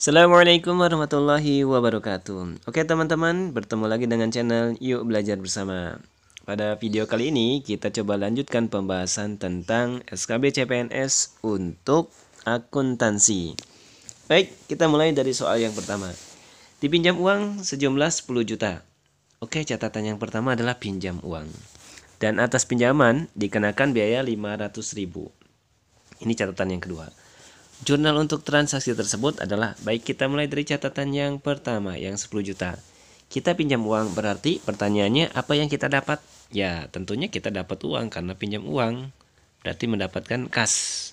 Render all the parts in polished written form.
Assalamualaikum warahmatullahi wabarakatuh. Oke teman-teman, bertemu lagi dengan channel Yuk Belajar Bersama. Pada video kali ini kita coba lanjutkan pembahasan tentang SKB CPNS untuk akuntansi. Baik, kita mulai dari soal yang pertama. Dipinjam uang sejumlah 10 juta. Oke, catatan yang pertama adalah pinjam uang. Dan atas pinjaman dikenakan biaya 500.000. Ini catatan yang kedua. Jurnal untuk transaksi tersebut adalah, baik kita mulai dari catatan yang pertama, yang 10 juta. Kita pinjam uang, berarti pertanyaannya apa yang kita dapat? Ya, tentunya kita dapat uang karena pinjam uang. Berarti mendapatkan kas.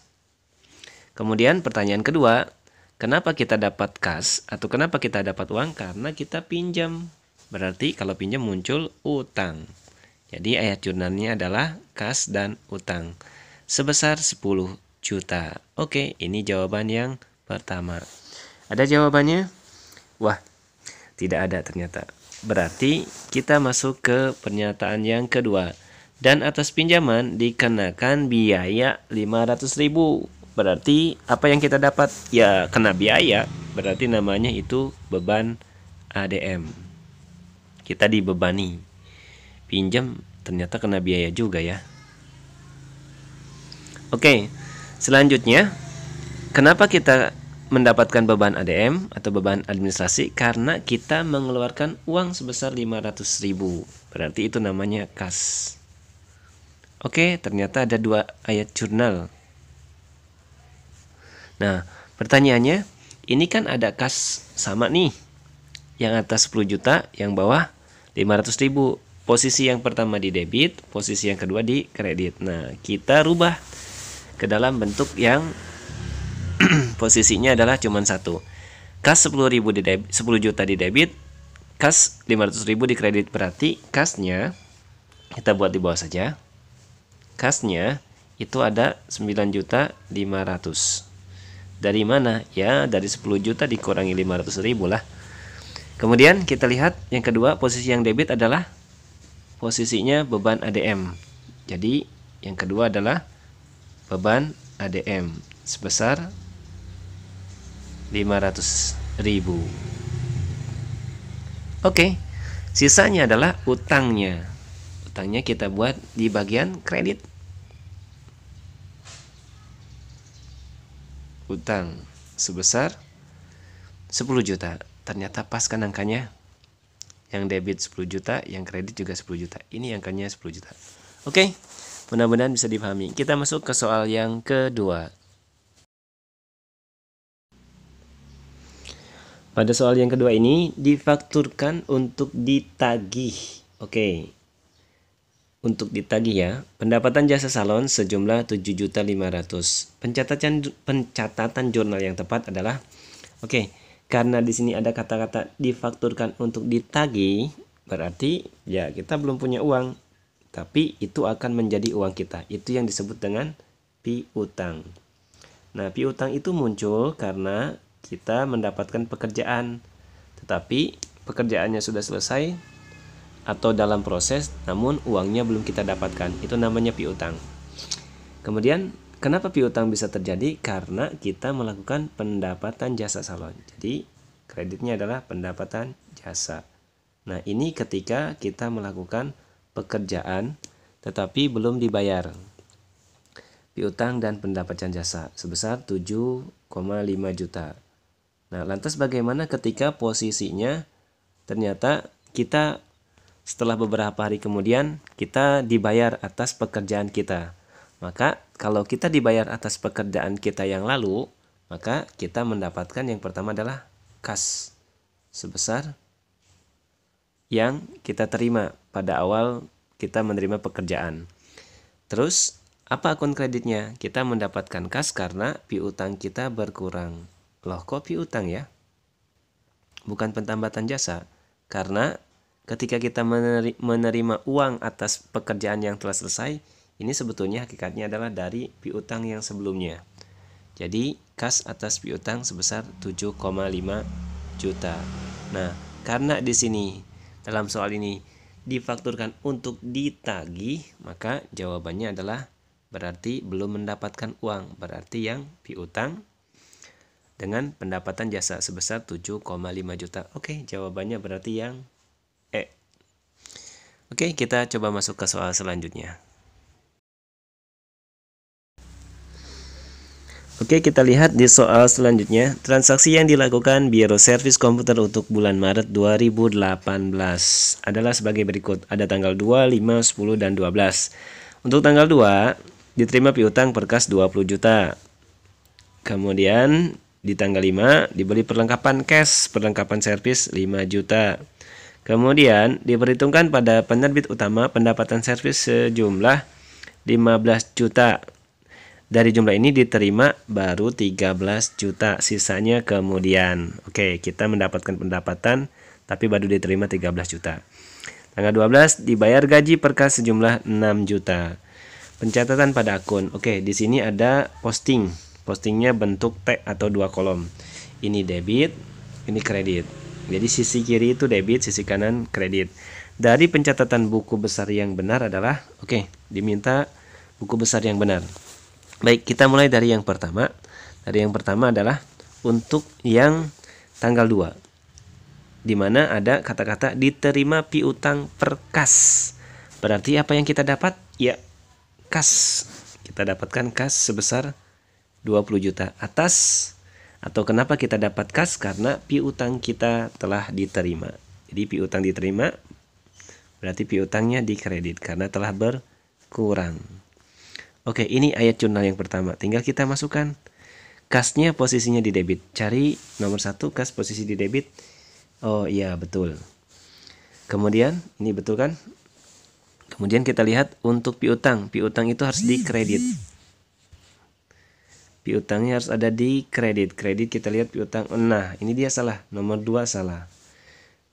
Kemudian pertanyaan kedua, kenapa kita dapat kas atau kenapa kita dapat uang? Karena kita pinjam. Berarti kalau pinjam muncul utang. Jadi ayat jurnalnya adalah kas dan utang. Sebesar 10 juta. Oke, ini jawaban yang pertama. Ada jawabannya? Wah, tidak ada ternyata. Berarti kita masuk ke pernyataan yang kedua. Dan atas pinjaman dikenakan biaya 500.000. Berarti apa yang kita dapat? Ya, kena biaya. Berarti namanya itu beban ADM. Kita dibebani. Pinjam ternyata kena biaya juga ya. Oke. Selanjutnya, kenapa kita mendapatkan beban ADM atau beban administrasi? Karena kita mengeluarkan uang sebesar 500.000. Berarti itu namanya kas. Oke, ternyata ada dua ayat jurnal. Nah, pertanyaannya, ini kan ada kas sama nih. Yang atas 10 juta, yang bawah 500.000. Posisi yang pertama di debit, posisi yang kedua di kredit. Nah, kita rubah ke dalam bentuk yang posisinya adalah cuma satu. Kas 10 juta di debit, kas 500.000 di kredit. Berarti kasnya kita buat di bawah saja. Kasnya itu ada 9.500.000. Dari mana? Ya, dari 10 juta dikurangi 500.000 lah. Kemudian kita lihat yang kedua, posisi yang debit adalah posisinya beban ADM. Jadi yang kedua adalah beban ADM sebesar 500.000. Oke, sisanya adalah utangnya. Utangnya kita buat di bagian kredit. Utang sebesar 10 juta. Ternyata pas kan angkanya. Yang debit 10 juta, yang kredit juga 10 juta. Ini angkanya 10 juta. Oke. Mudah-mudahan bisa dipahami. Kita masuk ke soal yang kedua. Pada soal yang kedua ini difakturkan untuk ditagih. Oke. Untuk ditagih ya. Pendapatan jasa salon sejumlah 7.500.000. Pencatatan jurnal yang tepat adalah karena di sini ada kata-kata difakturkan untuk ditagih, berarti ya kita belum punya uang. Tapi itu akan menjadi uang kita. Itu yang disebut dengan piutang. Nah, piutang itu muncul karena kita mendapatkan pekerjaan. Tetapi pekerjaannya sudah selesai atau dalam proses, namun uangnya belum kita dapatkan. Itu namanya piutang. Kemudian, kenapa piutang bisa terjadi? Karena kita melakukan pendapatan jasa salon. Jadi, kreditnya adalah pendapatan jasa. Nah, ini ketika kita melakukan pekerjaan tetapi belum dibayar. Piutang dan pendapatan jasa sebesar 7,5 juta. Nah, lantas bagaimana ketika posisinya ternyata kita setelah beberapa hari kemudian kita dibayar atas pekerjaan kita? Maka kalau kita dibayar atas pekerjaan kita yang lalu, maka kita mendapatkan yang pertama adalah kas sebesar yang kita terima pada awal kita menerima pekerjaan. Terus, apa akun kreditnya? Kita mendapatkan kas karena piutang kita berkurang. Loh, kok piutang ya? Bukan pendapatan jasa. Karena ketika kita menerima uang atas pekerjaan yang telah selesai, ini sebetulnya hakikatnya adalah dari piutang yang sebelumnya. Jadi, kas atas piutang sebesar 7,5 juta. Nah, karena di sini dalam soal ini difakturkan untuk ditagih, maka jawabannya adalah berarti belum mendapatkan uang. Berarti yang piutang dengan pendapatan jasa sebesar 7,5 juta. Oke, jawabannya berarti yang E. Oke, kita coba masuk ke soal selanjutnya. Oke, kita lihat di soal selanjutnya. Transaksi yang dilakukan Biro Servis Komputer untuk bulan Maret 2018 adalah sebagai berikut. Ada tanggal 2, 5, 10, dan 12. Untuk tanggal 2, diterima piutang per kas 20 juta. Kemudian di tanggal 5 dibeli perlengkapan cash, perlengkapan servis 5 juta. Kemudian diperhitungkan pada penerbit utama pendapatan servis sejumlah 15 juta. Dari jumlah ini diterima baru 13 juta, sisanya kemudian. Oke, kita mendapatkan pendapatan tapi baru diterima 13 juta. Tanggal 12 dibayar gaji per kas sejumlah 6 juta. Pencatatan pada akun. Oke, di sini ada posting. Postingnya bentuk T atau 2 kolom. Ini debit, ini kredit. Jadi sisi kiri itu debit, sisi kanan kredit. Dari pencatatan buku besar yang benar adalah, oke, diminta buku besar yang benar. Baik, kita mulai dari yang pertama. Dari yang pertama adalah untuk yang tanggal 2. Di mana ada kata-kata diterima piutang per kas. Berarti apa yang kita dapat? Ya, kas. Kita dapatkan kas sebesar 20 juta atas, atau kenapa kita dapat kas? Karena piutang kita telah diterima. Jadi piutang diterima berarti piutangnya dikredit karena telah berkurang. Oke, ini ayat jurnal yang pertama. Tinggal kita masukkan kasnya, posisinya di debit. Cari nomor 1 kas posisi di debit. Oh iya, betul. Kemudian ini betul kan? Kemudian kita lihat untuk piutang. Piutang itu harus dikredit. Piutangnya harus ada di kredit. Kredit kita lihat piutang. Nah, ini dia salah. Nomor 2 salah.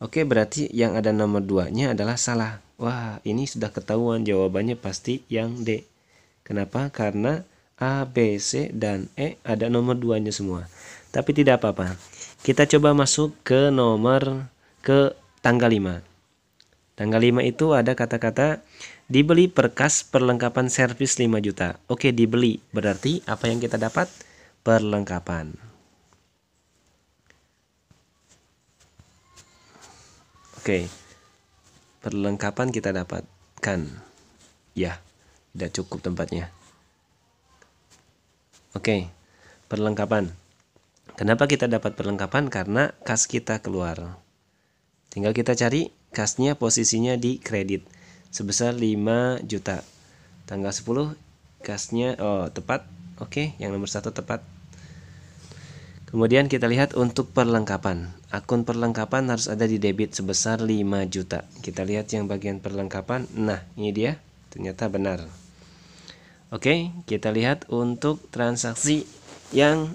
Oke, berarti yang ada nomor 2-nya adalah salah. Wah, ini sudah ketahuan jawabannya pasti yang D. Kenapa? Karena A, B, C, dan E ada nomor 2-nya semua. Tapi tidak apa-apa. Kita coba masuk ke tanggal 5. Tanggal 5 itu ada kata-kata dibeli per kas perlengkapan servis 5 juta. Oke, dibeli. Berarti apa yang kita dapat? Perlengkapan. Oke. Perlengkapan kita dapatkan. Ya. Tidak cukup tempatnya. Oke, perlengkapan. Kenapa kita dapat perlengkapan? Karena kas kita keluar. Tinggal kita cari kasnya, posisinya di kredit sebesar 5 juta. Tanggal 10 kasnya tepat. Oke, yang nomor 1 tepat. Kemudian kita lihat untuk perlengkapan. Akun perlengkapan harus ada di debit sebesar 5 juta. Kita lihat yang bagian perlengkapan. Nah, ini dia. Ternyata benar. Oke, kita lihat untuk transaksi yang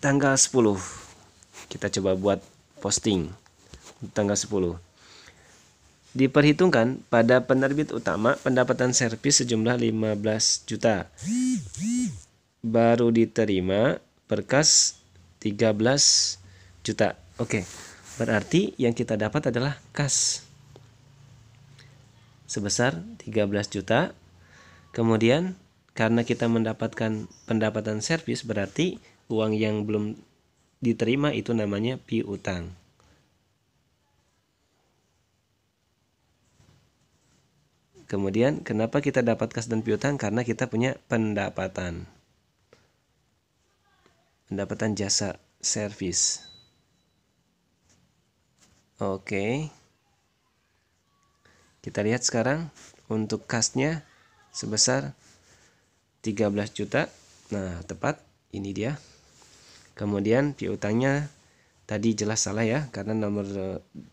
tanggal 10. Kita coba buat posting tanggal 10. Diperhitungkan pada penerbit utama pendapatan servis sejumlah 15 juta. Baru diterima per kas 13 juta. Oke, berarti yang kita dapat adalah kas sebesar 13 juta. Kemudian karena kita mendapatkan pendapatan servis, berarti uang yang belum diterima itu namanya piutang. Kemudian kenapa kita dapat kas dan piutang? Karena kita punya pendapatan. Pendapatan jasa servis. Oke. Kita lihat sekarang untuk kasnya sebesar 13 juta. Nah, tepat. Ini dia. Kemudian piutangnya tadi jelas salah ya, karena nomor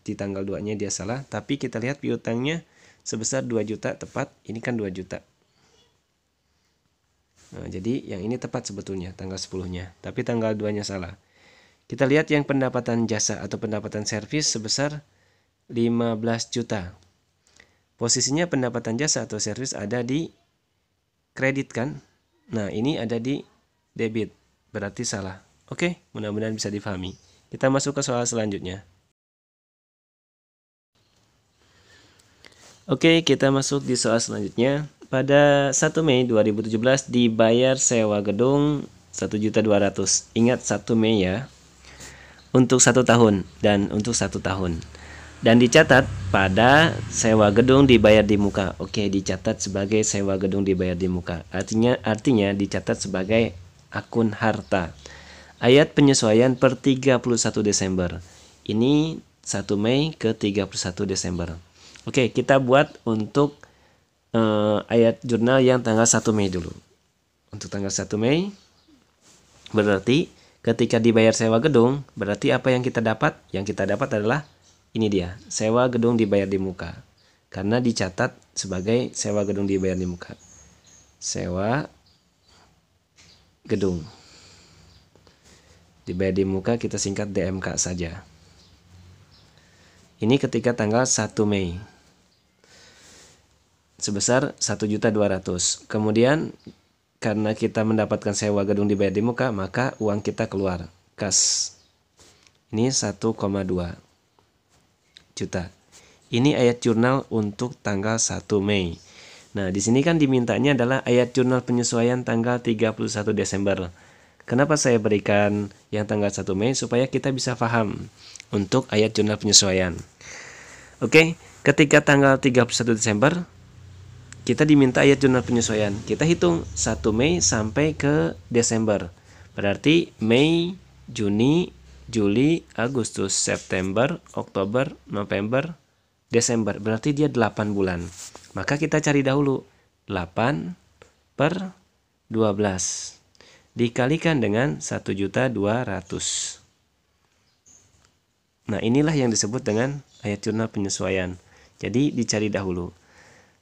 di tanggal 2-nya dia salah. Tapi kita lihat piutangnya sebesar 2 juta tepat. Ini kan 2 juta. Nah, jadi yang ini tepat sebetulnya tanggal 10-nya. Tapi tanggal 2-nya salah. Kita lihat yang pendapatan jasa atau pendapatan servis sebesar 15 juta. Posisinya pendapatan jasa atau servis ada di kredit kan? Nah, ini ada di debit. Berarti salah. Oke, mudah-mudahan bisa difahami. Kita masuk ke soal selanjutnya. Oke, kita masuk di soal selanjutnya. Pada 1 Mei 2017 dibayar sewa gedung 1.200.000. Ingat 1 Mei ya. Untuk 1 tahun dan untuk 1 tahun. Dan dicatat pada sewa gedung dibayar di muka. Oke, dicatat sebagai sewa gedung dibayar di muka. Artinya dicatat sebagai akun harta. Ayat penyesuaian per 31 Desember. Ini 1 Mei ke 31 Desember. Oke, kita buat untuk ayat jurnal yang tanggal 1 Mei dulu. Untuk tanggal 1 Mei berarti ketika dibayar sewa gedung, berarti apa yang kita dapat? Yang kita dapat adalah ini dia, sewa gedung dibayar di muka. Karena dicatat sebagai sewa gedung dibayar di muka. Sewa gedung dibayar di muka kita singkat DMK saja. Ini ketika tanggal 1 Mei. Sebesar 1.200.000. Kemudian karena kita mendapatkan sewa gedung dibayar di muka, maka uang kita keluar. Kas. Ini 1,2 juta. Ini ayat jurnal untuk tanggal 1 Mei. Nah, di sini kan dimintanya adalah ayat jurnal penyesuaian tanggal 31 Desember. Kenapa saya berikan yang tanggal 1 Mei? Supaya kita bisa paham untuk ayat jurnal penyesuaian. Oke, ketika tanggal 31 Desember, kita diminta ayat jurnal penyesuaian. Kita hitung 1 Mei sampai ke Desember. Berarti Mei, Juni, Juli, Agustus, September, Oktober, November, Desember. Berarti dia 8 bulan. Maka kita cari dahulu 8 per 12 dikalikan dengan 1.200.000. Nah, inilah yang disebut dengan ayat jurnal penyesuaian. Jadi dicari dahulu.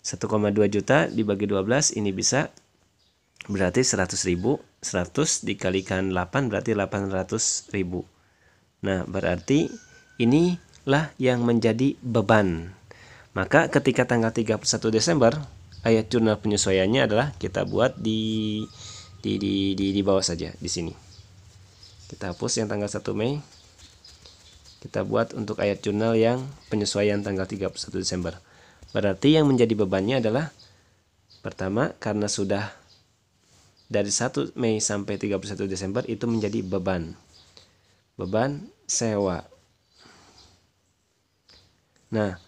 1,2 juta dibagi 12 ini bisa berarti 100.000. 100 dikalikan 8 berarti 800.000. Nah, berarti inilah yang menjadi beban. Maka ketika tanggal 31 Desember, ayat jurnal penyesuaiannya adalah kita buat di bawah saja di sini. Kita hapus yang tanggal 1 Mei. Kita buat untuk ayat jurnal yang penyesuaian tanggal 31 Desember. Berarti yang menjadi bebannya adalah pertama, karena sudah dari 1 Mei sampai 31 Desember itu menjadi beban. Beban sewa. Nah,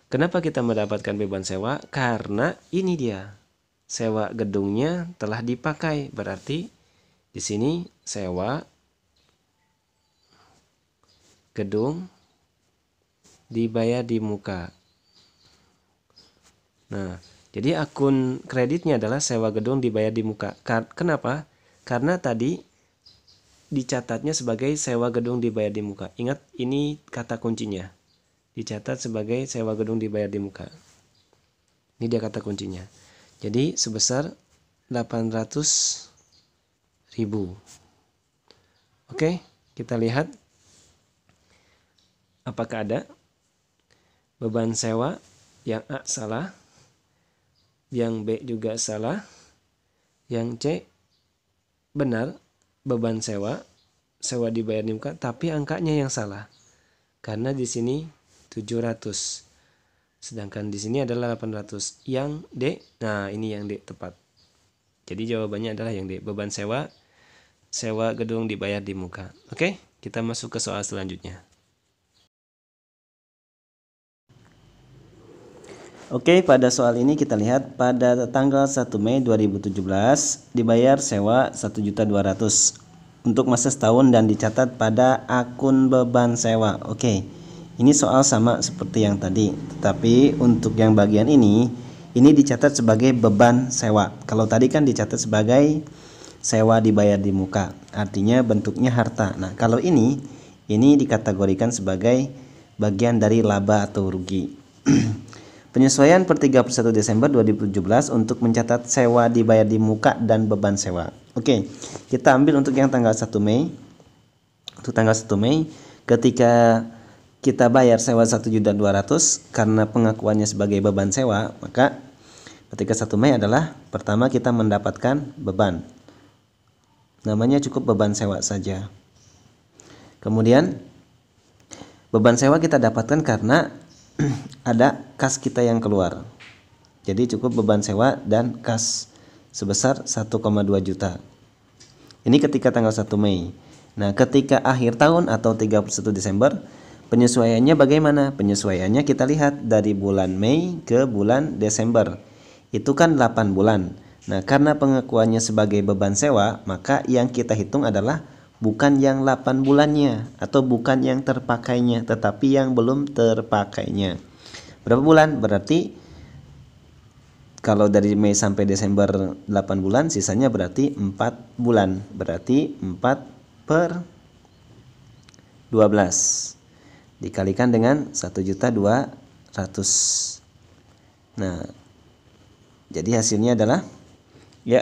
kenapa kita mendapatkan beban sewa? Karena ini dia. Sewa gedungnya telah dipakai. Berarti di sini sewa gedung dibayar di muka. Nah, jadi akun kreditnya adalah sewa gedung dibayar di muka. Kenapa? Karena tadi dicatatnya sebagai sewa gedung dibayar di muka. Ingat, ini kata kuncinya. Dicatat sebagai sewa gedung dibayar di muka. Ini dia kata kuncinya. Jadi sebesar 800.000. Oke, kita lihat apakah ada beban sewa. Yang A salah, yang B juga salah, yang C benar, beban sewa dibayar di muka, tapi angkanya yang salah. Karena di sini 700. Sedangkan di sini adalah 800. Yang D, nah ini yang D tepat. Jadi jawabannya adalah yang D, beban sewa gedung dibayar di muka. Oke, kita masuk ke soal selanjutnya. Oke, pada soal ini kita lihat pada tanggal 1 Mei 2017 dibayar sewa 1.200.000 untuk masa setahun dan dicatat pada akun beban sewa. Oke, ini soal sama seperti yang tadi, tetapi untuk yang bagian ini dicatat sebagai beban sewa. Kalau tadi kan dicatat sebagai sewa dibayar di muka, artinya bentuknya harta. Nah, kalau ini dikategorikan sebagai bagian dari laba atau rugi. Penyesuaian per 31 Desember 2017 untuk mencatat sewa dibayar di muka dan beban sewa. Oke, kita ambil untuk yang tanggal 1 Mei. Untuk tanggal 1 Mei, ketika kita bayar sewa 1.200.000 karena pengakuannya sebagai beban sewa, maka ketika 1 Mei adalah pertama kita mendapatkan beban. Namanya cukup beban sewa saja. Kemudian beban sewa kita dapatkan karena ada kas kita yang keluar. Jadi cukup beban sewa dan kas sebesar 1,2 juta. Ini ketika tanggal 1 Mei. Nah, ketika akhir tahun atau 31 Desember, penyesuaiannya bagaimana? Penyesuaiannya kita lihat dari bulan Mei ke bulan Desember. Itu kan 8 bulan. Nah, karena pengakuannya sebagai beban sewa, maka yang kita hitung adalah bukan yang 8 bulannya atau bukan yang terpakainya, tetapi yang belum terpakainya. Berapa bulan? Berarti kalau dari Mei sampai Desember 8 bulan, sisanya berarti 4 bulan. Berarti 4 per 12 dikalikan dengan 1.200.000. Nah, jadi hasilnya adalah ya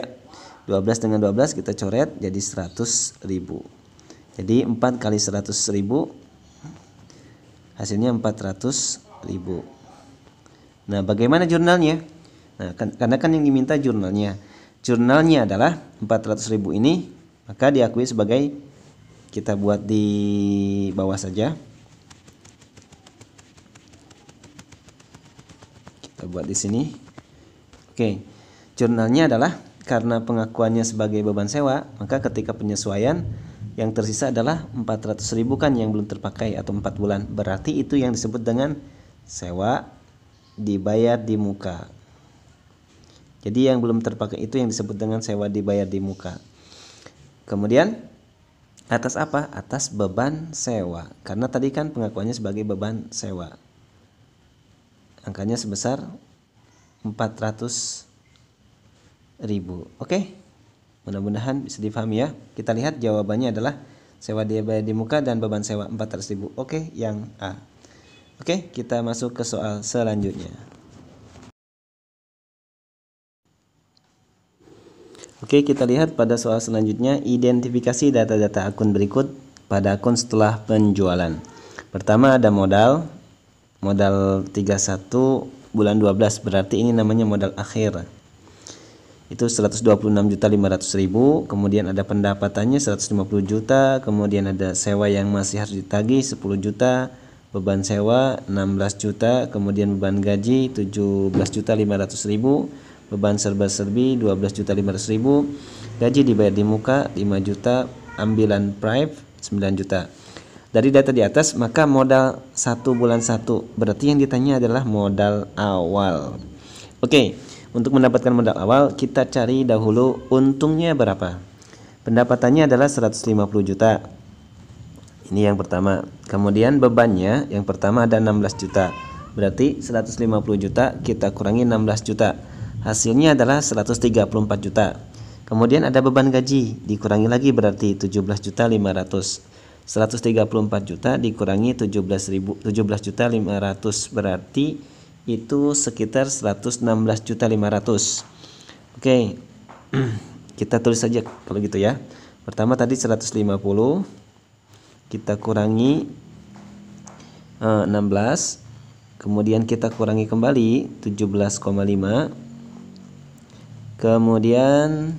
12 dengan 12 kita coret jadi 100.000. Jadi 4 kali 100.000 hasilnya 400.000. Nah, bagaimana jurnalnya? Nah, karena kan yang diminta jurnalnya. Jurnalnya adalah 400.000 ini, maka diakui sebagai, kita buat di bawah saja. Kita buat di sini. Oke. Jurnalnya adalah karena pengakuannya sebagai beban sewa, maka ketika penyesuaian yang tersisa adalah 400.000 kan yang belum terpakai atau 4 bulan. Berarti itu yang disebut dengan sewa dibayar di muka. Jadi yang belum terpakai itu yang disebut dengan sewa dibayar di muka. Kemudian atas apa? Atas beban sewa. Karena tadi kan pengakuannya sebagai beban sewa. Angkanya sebesar 400.000. Oke. Mudah-mudahan bisa difahami ya. Kita lihat jawabannya adalah sewa dibayar di muka dan beban sewa 400.000. Oke, yang A. Oke, kita masuk ke soal selanjutnya. Oke, kita lihat pada soal selanjutnya, identifikasi data-data akun berikut pada akun setelah penjualan. Pertama ada modal 31 bulan 12, berarti ini namanya modal akhir. Itu 126.500.000, kemudian ada pendapatannya 150 juta, kemudian ada sewa yang masih harus ditagih 10 juta, beban sewa 16 juta, kemudian beban gaji 17.500.000, beban serba-serbi 12.500.000, gaji dibayar di muka 5 juta, ambilan prive 9 juta. Dari data di atas, maka modal 1 bulan 1, berarti yang ditanya adalah modal awal. Oke, untuk mendapatkan modal awal, kita cari dahulu untungnya berapa. Pendapatannya adalah 150 juta. Ini yang pertama. Kemudian bebannya, yang pertama ada 16 juta. Berarti 150 juta kita kurangi 16 juta. Hasilnya adalah 134 juta. Kemudian ada beban gaji, dikurangi lagi berarti 17.500. 134 juta dikurangi 17.500 berarti itu sekitar 116.500. Oke. Kita tulis saja kalau gitu ya. Pertama tadi 150 kita kurangi 16, kemudian kita kurangi kembali 17,5, kemudian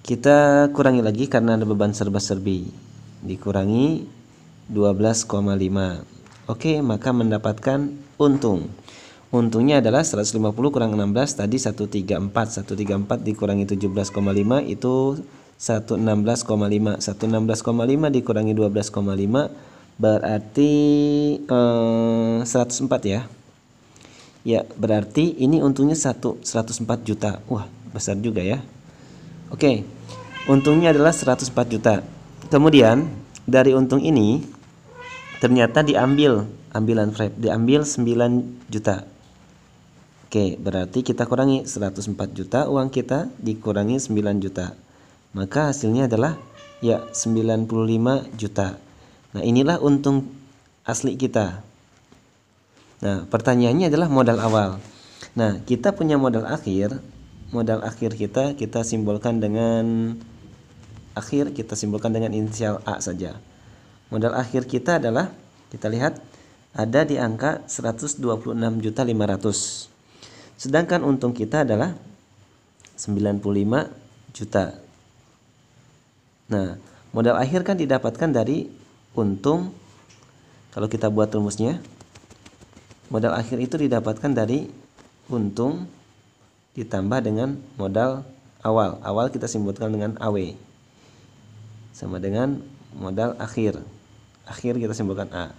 kita kurangi lagi karena ada beban serba-serbi, dikurangi 12,5. Oke, maka mendapatkan untung. Untungnya adalah 150 kurang 16 tadi 134. 134 dikurangi 17,5 itu 116,5. 116,5 dikurangi 12,5 berarti 104 ya. Ya, berarti ini untungnya 104 juta. Wah, besar juga ya. Oke. Untungnya adalah 104 juta. Kemudian dari untung ini ternyata ambilan frame diambil 9 juta. Oke, berarti kita kurangi 104 juta uang kita dikurangi 9 juta. Maka hasilnya adalah ya 95 juta. Nah, inilah untung asli kita. Nah, pertanyaannya adalah modal awal. Nah, kita punya modal akhir. Modal akhir kita simbolkan dengan akhir, kita simbolkan dengan inisial A saja. Modal akhir kita adalah, kita lihat ada di angka 126.500. Sedangkan untung kita adalah 95 juta. Nah, modal akhir kan didapatkan dari untung. Kalau kita buat rumusnya, modal akhir itu didapatkan dari untung ditambah dengan modal awal. Awal kita simbolkan dengan AW. sama dengan modal akhir. Akhir kita simpulkan A.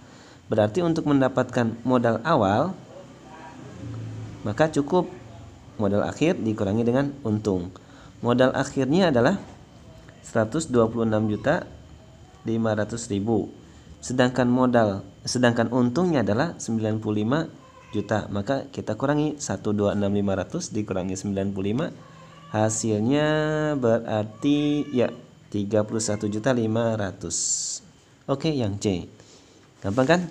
Berarti untuk mendapatkan modal awal, maka cukup modal akhir dikurangi dengan untung. Modal akhirnya adalah 126.500.000. Sedangkan untungnya adalah 95 juta. Maka kita kurangi 126.500 dikurangi 95, hasilnya berarti ya 31.500.000. Oke, yang C. Gampang kan?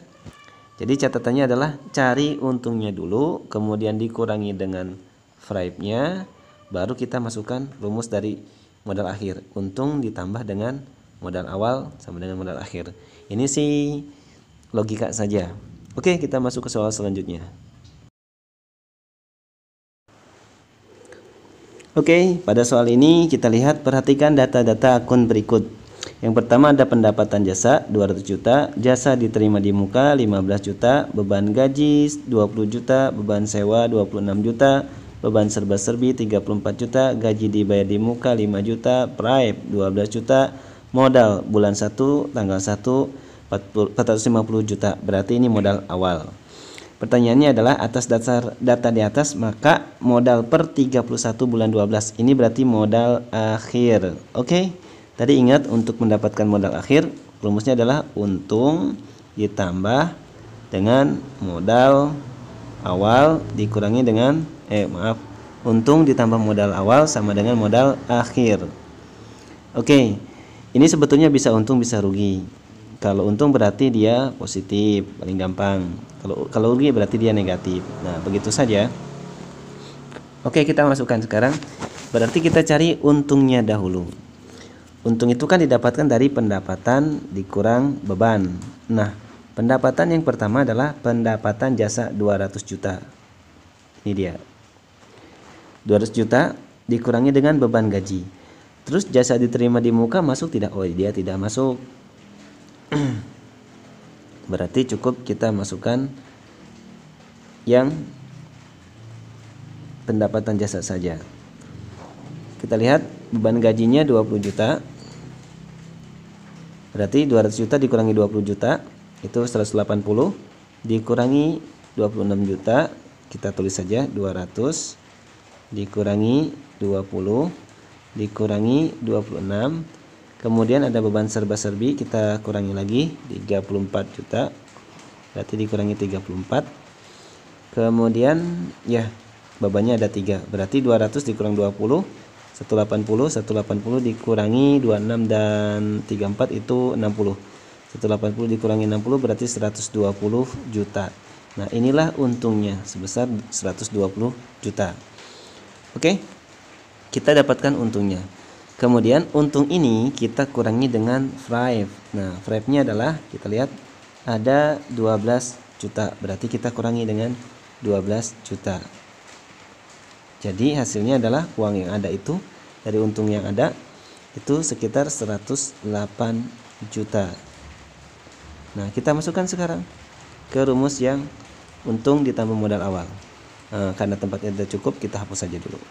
Jadi catatannya adalah cari untungnya dulu, kemudian dikurangi dengan frame-nya, baru kita masukkan rumus dari modal akhir. Untung ditambah dengan modal awal sama dengan modal akhir. Ini sih logika saja. Oke, kita masuk ke soal selanjutnya. Oke, pada soal ini kita lihat, perhatikan data-data akun berikut. Yang pertama ada pendapatan jasa 200 juta, jasa diterima di muka 15 juta, beban gaji 20 juta, beban sewa 26 juta, beban serba-serbi 34 juta, gaji dibayar di muka 5 juta, pripe 12 juta, modal bulan 1 tanggal 1 450 juta. Berarti ini modal awal. Pertanyaannya adalah atas dasar data di atas, maka modal per 31 bulan 12. Ini berarti modal akhir. Oke. Tadi ingat, untuk mendapatkan modal akhir rumusnya adalah untung ditambah dengan modal awal dikurangi dengan untung ditambah modal awal sama dengan modal akhir. Oke. Ini sebetulnya bisa untung bisa rugi. Kalau untung berarti dia positif, paling gampang. Kalau rugi berarti dia negatif. Nah, begitu saja. Oke, kita masukkan sekarang. Berarti kita cari untungnya dahulu. Untung itu kan didapatkan dari pendapatan dikurang beban. Nah, pendapatan yang pertama adalah pendapatan jasa 200 juta. Ini dia. 200 juta dikurangi dengan beban gaji. Terus jasa diterima di muka masuk tidak? Oh, dia tidak masuk. Berarti cukup kita masukkan yang pendapatan jasa saja. Kita lihat beban gajinya 20 juta. Berarti 200 juta dikurangi 20 juta itu 180, dikurangi 26 juta, kita tulis saja 200 dikurangi 20 dikurangi 26. Kemudian ada beban serba-serbi, kita kurangi lagi 34 juta. Berarti dikurangi 34. Kemudian ya bebannya ada 3. Berarti 200 dikurang 20 180 dikurangi 26 dan 34 itu 60. 180 dikurangi 60 berarti 120 juta. Nah, inilah untungnya sebesar 120 juta. Oke. Kita dapatkan untungnya. Kemudian untung ini kita kurangi dengan frame. Nah, frame-nya adalah kita lihat ada 12 juta. Berarti kita kurangi dengan 12 juta. Jadi hasilnya adalah uang yang ada itu dari untung yang ada itu sekitar 108 juta. Nah, kita masukkan sekarang ke rumus yang untung ditambah modal awal. Karena tempatnya sudah cukup, kita hapus saja dulu.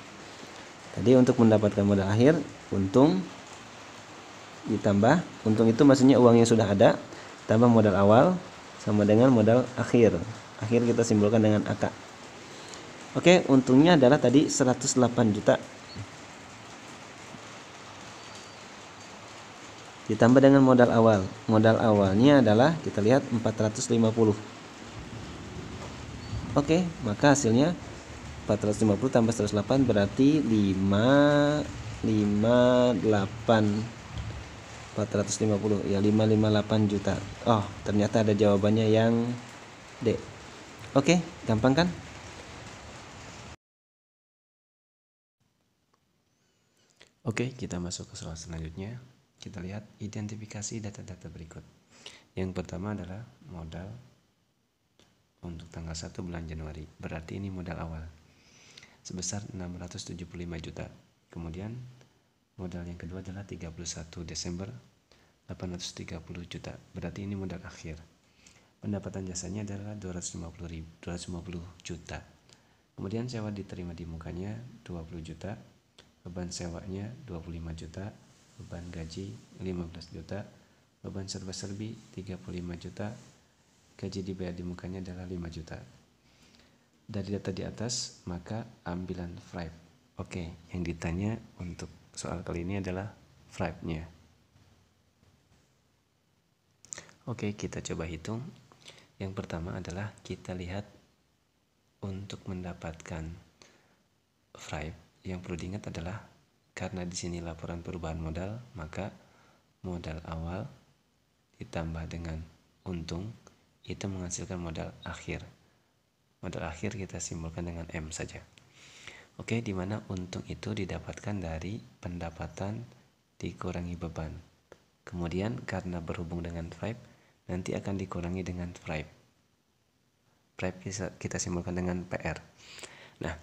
Tadi untuk mendapatkan modal akhir, untung ditambah, untung itu maksudnya uang yang sudah ada, tambah modal awal sama dengan modal akhir. Akhir kita simbolkan dengan AK. Oke, untungnya adalah tadi 108 juta. Ditambah dengan modal awal. Modal awalnya adalah kita lihat 450. Oke, maka hasilnya 450 tambah 108 berarti 450 ya 558 juta. Oh, ternyata ada jawabannya yang D. Oke, gampang kan? Oke, kita masuk ke soal selanjutnya. Kita lihat identifikasi data-data berikut. Yang pertama adalah modal untuk tanggal 1 bulan Januari. Berarti ini modal awal sebesar 675 juta. Kemudian modal yang kedua adalah 31 Desember 830 juta. Berarti ini modal akhir. Pendapatan jasanya adalah 250 juta. Kemudian sewa diterima di mukanya 20 juta. Beban sewanya 25 juta, beban gaji 15 juta, beban serba-serbi 35 juta, gaji dibayar di mukanya adalah 5 juta. Dari data di atas, maka ambilan Fripe. Oke, yang ditanya untuk soal kali ini adalah Fripe-nya. Oke, kita coba hitung. Yang pertama adalah kita lihat untuk mendapatkan Fripe, yang perlu diingat adalah karena di sini laporan perubahan modal, maka modal awal ditambah dengan untung itu menghasilkan modal akhir. Modal akhir kita simbolkan dengan M saja. Oke, di mana untung itu didapatkan dari pendapatan dikurangi beban. Kemudian karena berhubung dengan Fripe, nanti akan dikurangi dengan Fripe. Fripe kita simbolkan dengan PR. Nah,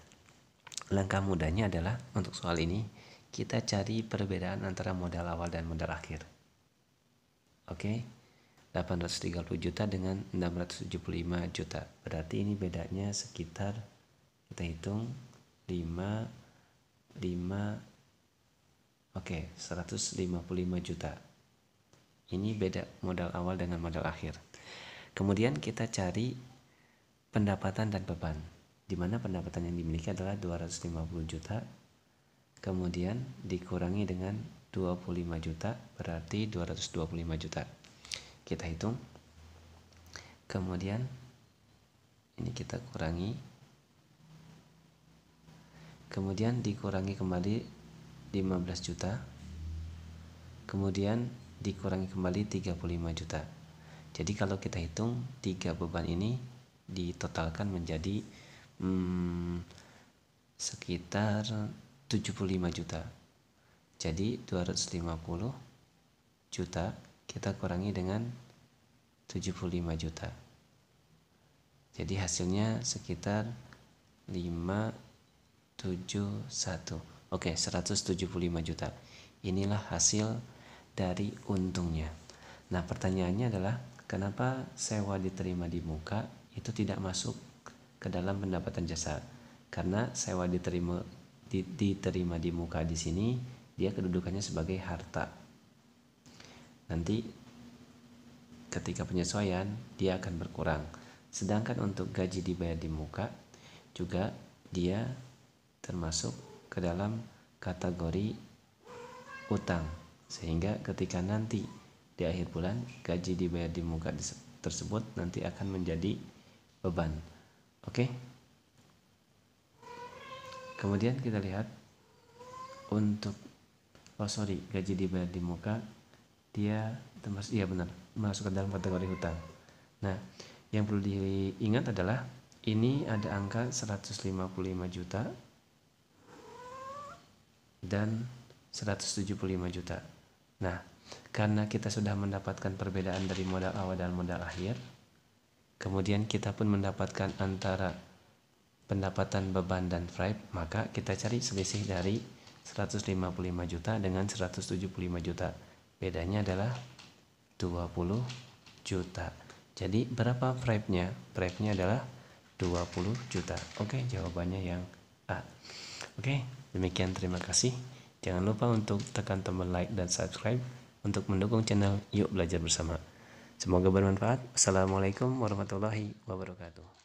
langkah mudahnya adalah untuk soal ini kita cari perbedaan antara modal awal dan modal akhir. Oke, 830 juta dengan 675 juta. Berarti ini bedanya sekitar, kita hitung 155 juta. Ini beda modal awal dengan modal akhir. Kemudian kita cari pendapatan dan beban, di mana pendapatan yang dimiliki adalah 250 juta, kemudian dikurangi dengan 25 juta, berarti 225 juta. Kita hitung. Kemudian ini kita kurangi. Kemudian dikurangi kembali 15 juta. Kemudian dikurangi kembali 35 juta. Jadi kalau kita hitung 3 beban ini ditotalkan menjadi sekitar 75 juta. Jadi 250 juta kita kurangi dengan 75 juta. Jadi hasilnya sekitar 571. Oke, 175 juta. Inilah hasil dari untungnya. Nah, pertanyaannya adalah kenapa sewa diterima di muka itu tidak masuk ke dalam pendapatan jasa? Karena sewa diterima di muka di sini dia kedudukannya sebagai harta. Nanti ketika penyesuaian dia akan berkurang. Sedangkan untuk gaji dibayar di muka juga dia termasuk ke dalam kategori utang, sehingga ketika nanti di akhir bulan gaji dibayar di muka tersebut nanti akan menjadi beban. Oke. Kemudian kita lihat untuk gaji dibayar di muka dia termasuk, iya benar, masuk ke dalam kategori hutang. Nah, yang perlu diingat adalah ini ada angka 155 juta dan 175 juta. Nah, karena kita sudah mendapatkan perbedaan dari modal awal dan modal akhir, kemudian kita pun mendapatkan antara pendapatan beban dan Fripe, maka kita cari selisih dari 155 juta dengan 175 juta. Bedanya adalah 20 juta. Jadi berapa Fripe-nya? Fripe-nya adalah 20 juta. Oke, jawabannya yang A. Oke, demikian, terima kasih. Jangan lupa untuk tekan tombol like dan subscribe untuk mendukung channel Yuk Belajar Bersama. Semoga bermanfaat. Assalamualaikum warahmatullahi wabarakatuh.